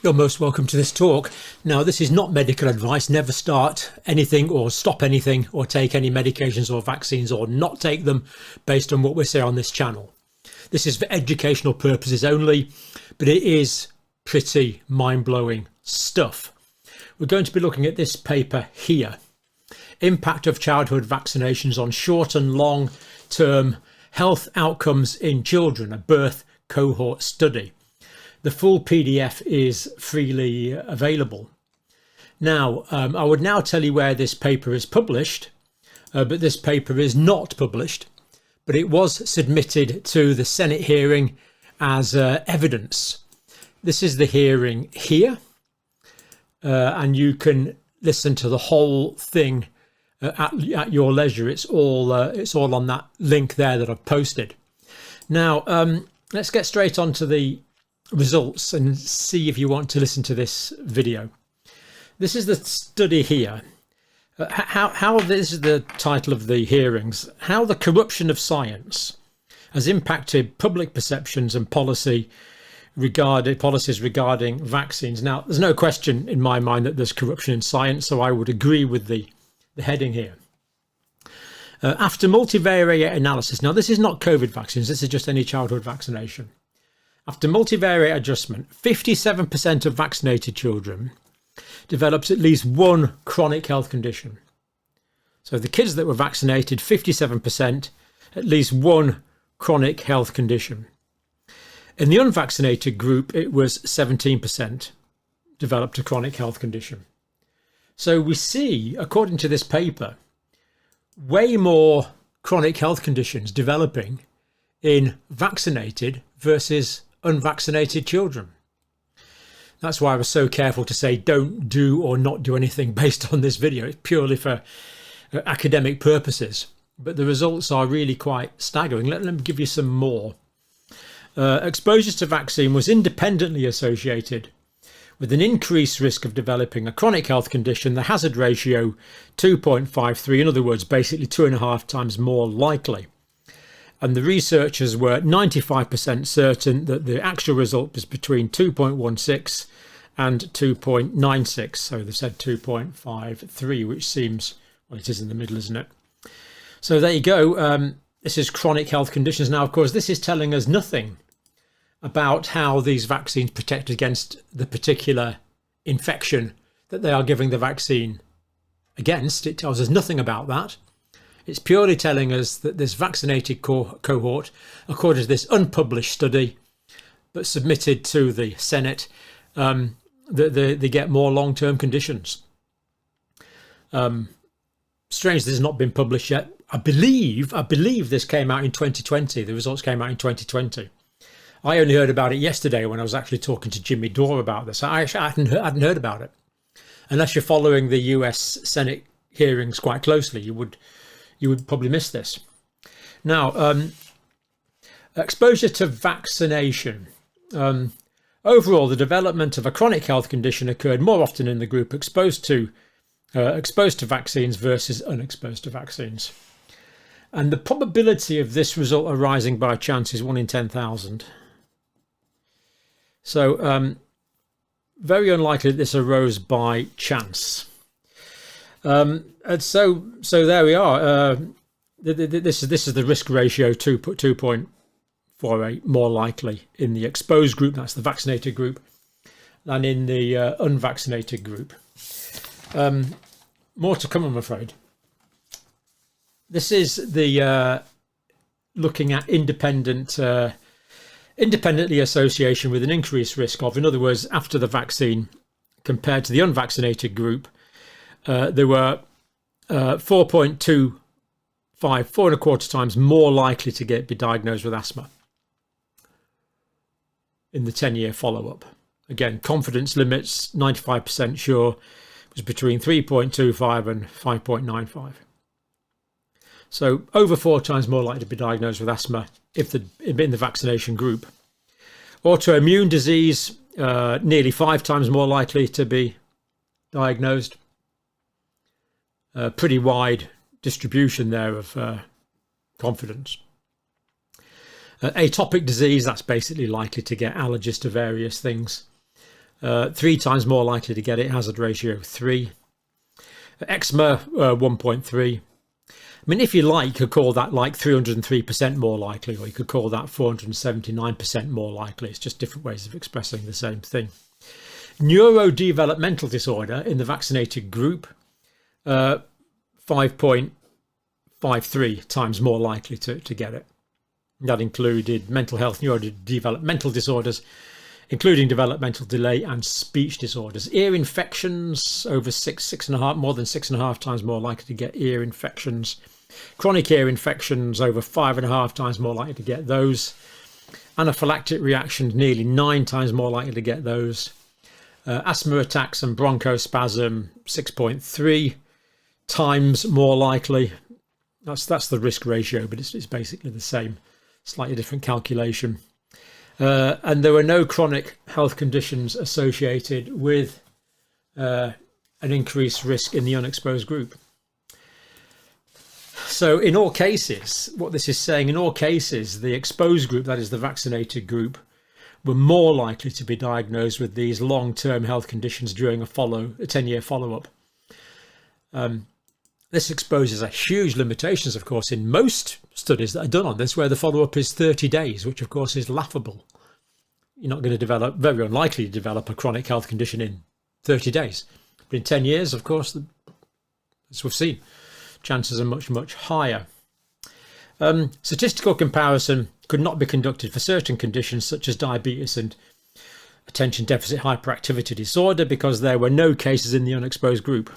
You're most welcome to this talk. Now, this is not medical advice. Never start anything or stop anything or take any medications or vaccines or not take them based on what we say on this channel. This is for educational purposes only, but it is pretty mind-blowing stuff. We're going to be looking at this paper here. Impact of childhood vaccinations on short and long-term health outcomes in children, a birth cohort study. The full PDF is freely available. Now, I would now tell you where this paper is published, but this paper is not published, but it was submitted to the Senate hearing as evidence. This is the hearing here, and you can listen to the whole thing at your leisure. It's all on that link there that I've posted. Now, let's get straight on to the results and see if you want to listen to this video. This is the study here. How this is the title of the hearings. How the corruption of science has impacted public perceptions and policies regarding vaccines. Now, there's no question in my mind that there's corruption in science, so I would agree with the heading here. After multivariate analysis, now this is not COVID vaccines, this is just any childhood vaccination. After multivariate adjustment, 57% of vaccinated children developed at least one chronic health condition. So the kids that were vaccinated, 57%, at least one chronic health condition. In the unvaccinated group, it was 17% developed a chronic health condition. So we see, according to this paper, way more chronic health conditions developing in vaccinated versus unvaccinated children. That's why I was so careful to say don't do or not do anything based on this video. It's purely for academic purposes, but the results are really quite staggering. Let me give you some more. Exposure to vaccine was independently associated with an increased risk of developing a chronic health condition, the hazard ratio 2.53, in other words, basically 2.5 times more likely. And the researchers were 95% certain that the actual result was between 2.16 and 2.96. So they said 2.53, which seems, well, it is in the middle, isn't it? So there you go. This is chronic health conditions. Now, of course, this is telling us nothing about how these vaccines protect against the particular infection that they are giving the vaccine against. It tells us nothing about that. It's purely telling us that this vaccinated cohort, according to this unpublished study, but submitted to the Senate, that they get more long-term conditions. Strange this has not been published yet. I believe this came out in 2020. The results came out in 2020. I only heard about it yesterday when I was actually talking to Jimmy Dore about this. I actually hadn't heard about it. Unless you're following the US Senate hearings quite closely, you would probably miss this. Now, exposure to vaccination. Overall, the development of a chronic health condition occurred more often in the group exposed to vaccines versus unexposed to vaccines. And the probability of this result arising by chance is 1 in 10,000. So, very unlikely that this arose by chance. And so there we are. This is the risk ratio 2.48 more likely in the exposed group, that's the vaccinated group, than in the unvaccinated group. More to come, I'm afraid. This is the looking at independently association with an increased risk of, in other words, after the vaccine compared to the unvaccinated group. There were 4.25, 4.25 times more likely to be diagnosed with asthma in the 10-year follow-up. Again, confidence limits, 95% sure, was between 3.25 and 5.95. So over 4 times more likely to be diagnosed with asthma in the vaccination group. Autoimmune disease, nearly 5 times more likely to be diagnosed. Pretty wide distribution there of confidence. Atopic disease, that's basically likely to get allergies to various things. 3 times more likely to get it, hazard ratio 3. Eczema 1.3. I mean, if you like, you could call that like 303% more likely, or you could call that 479% more likely. It's just different ways of expressing the same thing. Neurodevelopmental disorder in the vaccinated group, 5.53 times more likely to get it. That included mental health, neurodevelopmental disorders, including developmental delay and speech disorders. Ear infections, over more than 6.5 times more likely to get ear infections. Chronic ear infections, over 5.5 times more likely to get those. Anaphylactic reactions, nearly 9 times more likely to get those. Asthma attacks and bronchospasm, 6.3 times more likely. That's the risk ratio, but it's basically the same, slightly different calculation. And there were no chronic health conditions associated with an increased risk in the unexposed group. So in all cases, what this is saying, in all cases, the exposed group, that is the vaccinated group, were more likely to be diagnosed with these long-term health conditions during a 10-year follow-up. This exposes a huge limitations, of course, in most studies that are done on this, where the follow-up is 30 days, which of course is laughable. You're not going to very unlikely to develop a chronic health condition in 30 days. But in 10 years, of course, as we've seen, chances are much, much higher. Statistical comparison could not be conducted for certain conditions such as diabetes and attention deficit hyperactivity disorder because there were no cases in the unexposed group.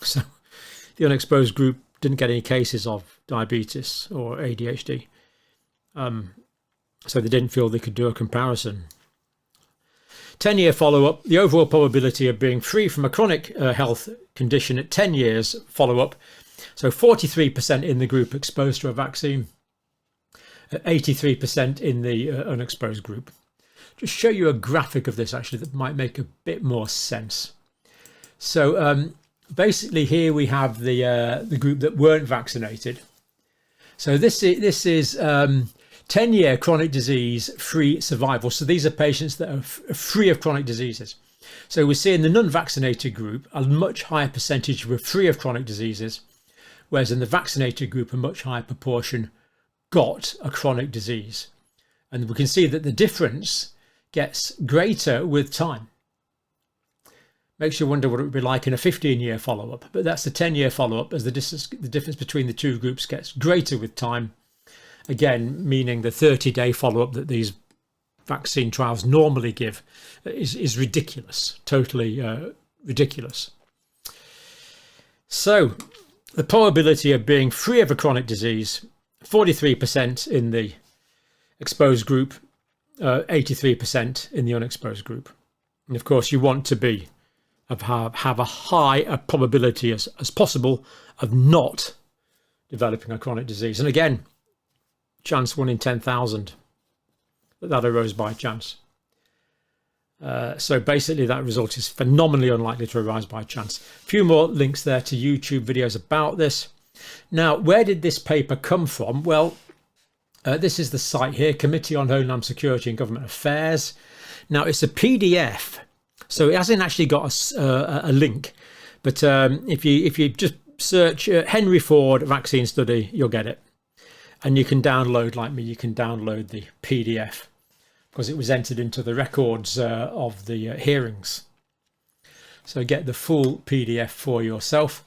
So the unexposed group didn't get any cases of diabetes or ADHD. So they didn't feel they could do a comparison. 10-year follow-up, the overall probability of being free from a chronic health condition at 10 years follow-up. So 43% in the group exposed to a vaccine, 83% in the unexposed group. Just show you a graphic of this actually that might make a bit more sense. So basically here we have the group that weren't vaccinated. So this is 10-year chronic disease free survival. So these are patients that are free of chronic diseases. So we see in the non-vaccinated group a much higher percentage were free of chronic diseases, whereas in the vaccinated group a much higher proportion got a chronic disease. And we can see that the difference gets greater with time. Makes you wonder what it would be like in a 15-year follow-up, but that's the 10-year follow-up as the difference between the two groups gets greater with time. Again, meaning the 30-day follow-up that these vaccine trials normally give is ridiculous, totally ridiculous. So the probability of being free of a chronic disease, 43% in the exposed group, 83% in the unexposed group. And of course you want to be have a high probability as possible of not developing a chronic disease. And again, chance 1 in 10,000 that arose by chance. So basically that result is phenomenally unlikely to arise by chance. A few more links there to YouTube videos about this. Now, where did this paper come from? Well, this is the site here, Committee on Homeland Security and Government Affairs. Now, it's a PDF, so it hasn't actually got a link. But if you just search Henry Ford vaccine study, you'll get it. And you can download, like me, you can download the PDF because it was entered into the records of the hearings. So get the full PDF for yourself.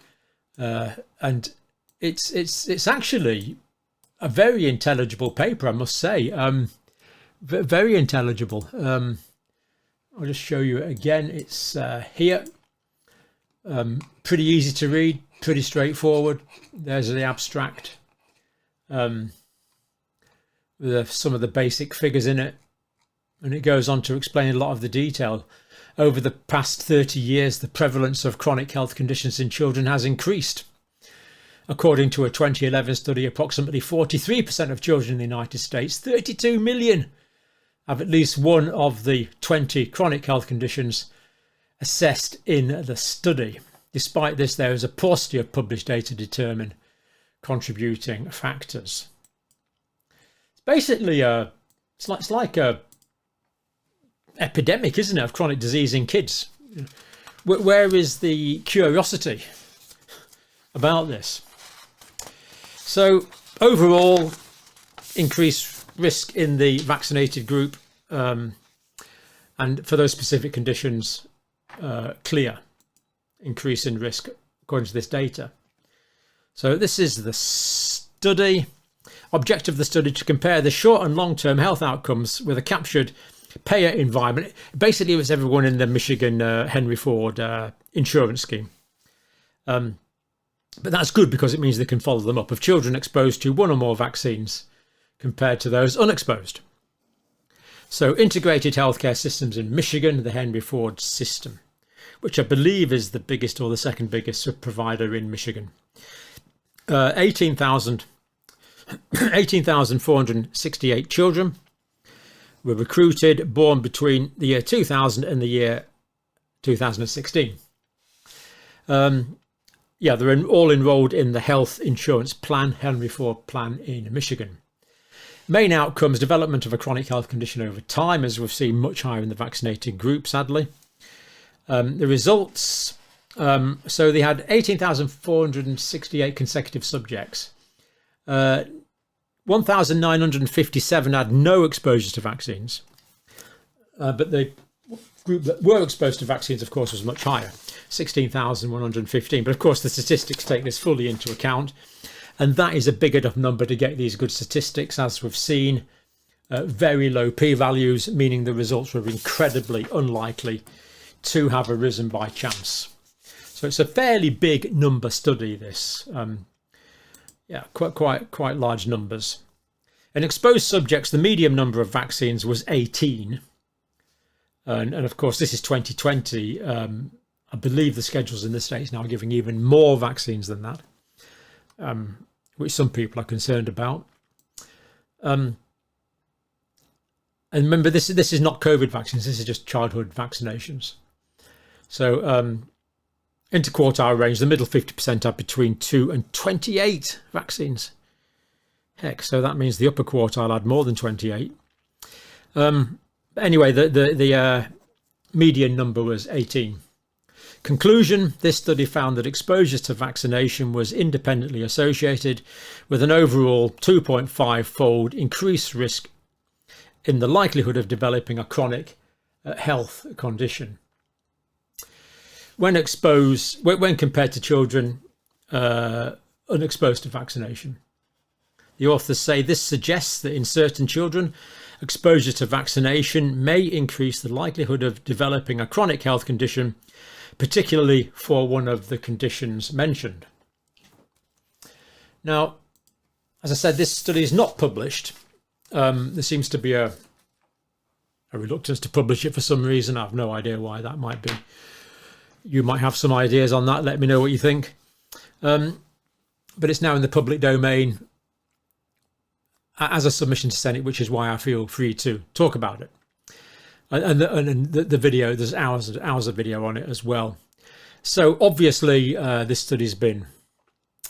And it's actually a very intelligible paper, I must say. Very intelligible. I'll just show you it again. It's here. Pretty easy to read, pretty straightforward. There's the abstract. With some of the basic figures in it, and it goes on to explain a lot of the detail. Over the past 30 years, the prevalence of chronic health conditions in children has increased. According to a 2011 study, approximately 43% of children in the United States, 32 million, have at least one of the 20 chronic health conditions assessed in the study. Despite this, there is a paucity of published data to determine contributing factors. It's basically it's like a epidemic, isn't it, of chronic disease in kids. Where is the curiosity about this? So overall, increased risk in the vaccinated group, and for those specific conditions, clear increase in risk according to this data. So this is the study. Objective of the study to compare the short and long-term health outcomes with a captured payer environment. Basically, it was everyone in the Michigan Henry Ford insurance scheme. But that's good because it means they can follow them up of children exposed to one or more vaccines compared to those unexposed. So integrated healthcare systems in Michigan, the Henry Ford system, which I believe is the biggest or the second biggest provider in Michigan. 18,468 children were recruited, born between the year 2000 and the year 2016. They're all enrolled in the health insurance plan, Henry Ford plan in Michigan. Main outcomes: development of a chronic health condition over time, as we've seen much higher in the vaccinated group, sadly. The results, so they had 18,468 consecutive subjects. 1,957 had no exposure to vaccines, but the group that were exposed to vaccines, of course, was much higher, 16,115. But of course, the statistics take this fully into account, and that is a big enough number to get these good statistics, as we've seen. Very low p-values, meaning the results were incredibly unlikely to have arisen by chance. So it's a fairly big number study, this. Quite large numbers. In exposed subjects, the median number of vaccines was 18. And of course, this is 2020. I believe the schedules in the States now are giving even more vaccines than that, which some people are concerned about. And remember, this is not COVID vaccines. This is just childhood vaccinations. So interquartile range, the middle 50% are between 2 and 28 vaccines. Heck, so that means the upper quartile had more than 28. Anyway, the median number was 18. Conclusion: this study found that exposure to vaccination was independently associated with an overall 2.5-fold increased risk in the likelihood of developing a chronic health condition when compared to children unexposed to vaccination. The authors say this suggests that in certain children, exposure to vaccination may increase the likelihood of developing a chronic health condition, particularly for one of the conditions mentioned. Now, as I said, this study is not published. There seems to be a reluctance to publish it for some reason. I have no idea why that might be. You might have some ideas on that. Let me know what you think. But it's now in the public domain as a submission to Senate, which is why I feel free to talk about it. And the video, there's hours of video on it as well. So obviously this study's been,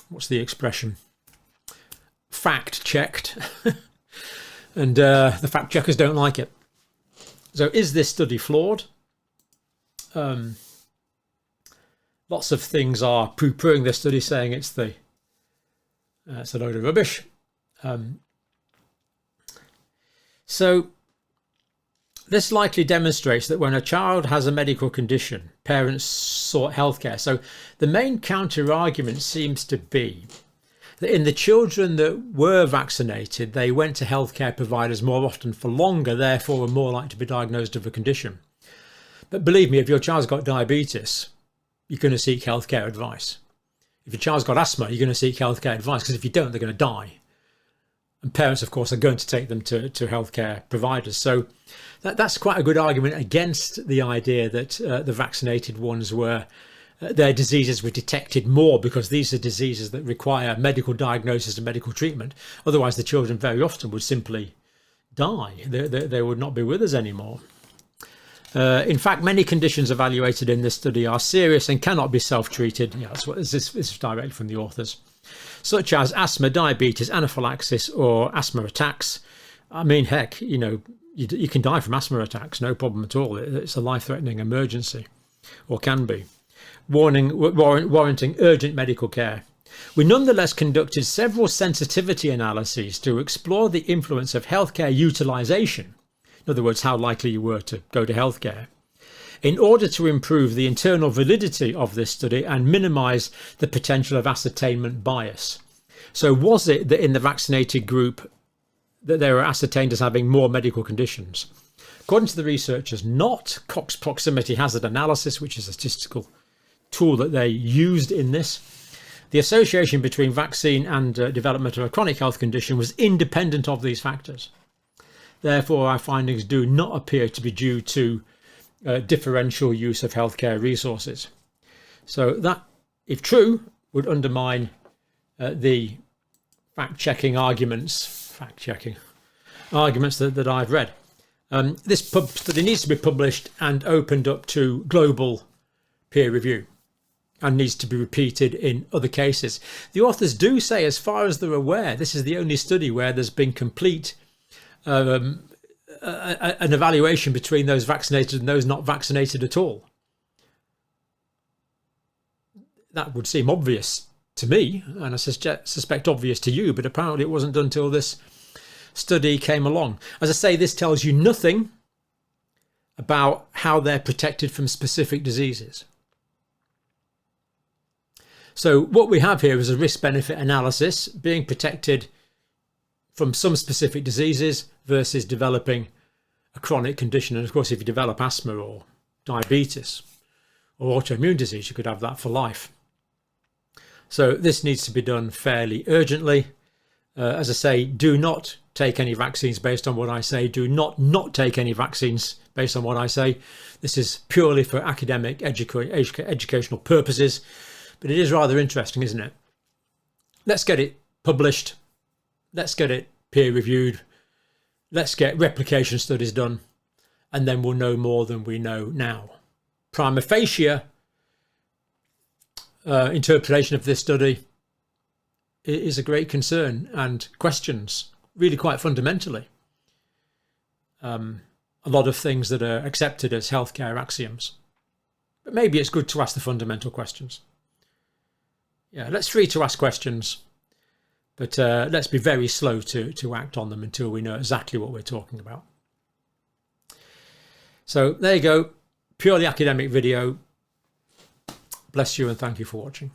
what's the expression? Fact checked. And the fact checkers don't like it. So is this study flawed? Lots of things are poo-pooing this study, saying it's a load of rubbish. So this likely demonstrates that when a child has a medical condition, parents sought healthcare. So the main counter-argument seems to be that in the children that were vaccinated, they went to healthcare providers more often for longer, therefore were more likely to be diagnosed with a condition. But believe me, if your child's got diabetes, you're going to seek healthcare advice. If your child's got asthma, you're going to seek healthcare advice, because if you don't, they're going to die. And parents, of course, are going to take them to healthcare providers. So that's quite a good argument against the idea that the vaccinated ones their diseases were detected more, because these are diseases that require medical diagnosis and medical treatment. Otherwise, the children very often would simply die. They would not be with us anymore. In fact, many conditions evaluated in this study are serious and cannot be self-treated. Yeah, this is directly from the authors. Such as asthma, diabetes, anaphylaxis or asthma attacks, I mean, heck, you know, you can die from asthma attacks, no problem at all. It's a life-threatening emergency, or can be, warranting urgent medical care. We nonetheless conducted several sensitivity analyses to explore the influence of healthcare utilisation, in other words, how likely you were to go to healthcare, in order to improve the internal validity of this study and minimise the potential of ascertainment bias. So was it that in the vaccinated group that they were ascertained as having more medical conditions? According to the researchers, not Cox proximity hazard analysis, which is a statistical tool that they used in this. The association between vaccine and development of a chronic health condition was independent of these factors. Therefore, our findings do not appear to be due to differential use of healthcare resources. So that, if true, would undermine the fact-checking arguments that I've read. This study needs to be published and opened up to global peer review, and needs to be repeated in other cases. The authors do say, as far as they're aware, this is the only study where there's been complete an evaluation between those vaccinated and those not vaccinated at all. That would seem obvious to me, and I suspect obvious to you, but apparently it wasn't done until this study came along. As I say, this tells you nothing about how they're protected from specific diseases. So what we have here is a risk-benefit analysis, being protected from some specific diseases versus developing a chronic condition. And of course, if you develop asthma or diabetes or autoimmune disease, you could have that for life. So this needs to be done fairly urgently. As I say, do not take any vaccines based on what I say. Do not take any vaccines based on what I say. This is purely for academic, educational purposes. But it is rather interesting, isn't it? Let's get it published. Let's get it peer reviewed. Let's get replication studies done. And then we'll know more than we know now. Prima facie interpretation of this study is a great concern and questions really quite fundamentally a lot of things that are accepted as healthcare axioms. But maybe it's good to ask the fundamental questions. Yeah, let's free to ask questions, but let's be very slow to act on them until we know exactly what we're talking about. So there you go, purely academic video. Bless you and thank you for watching.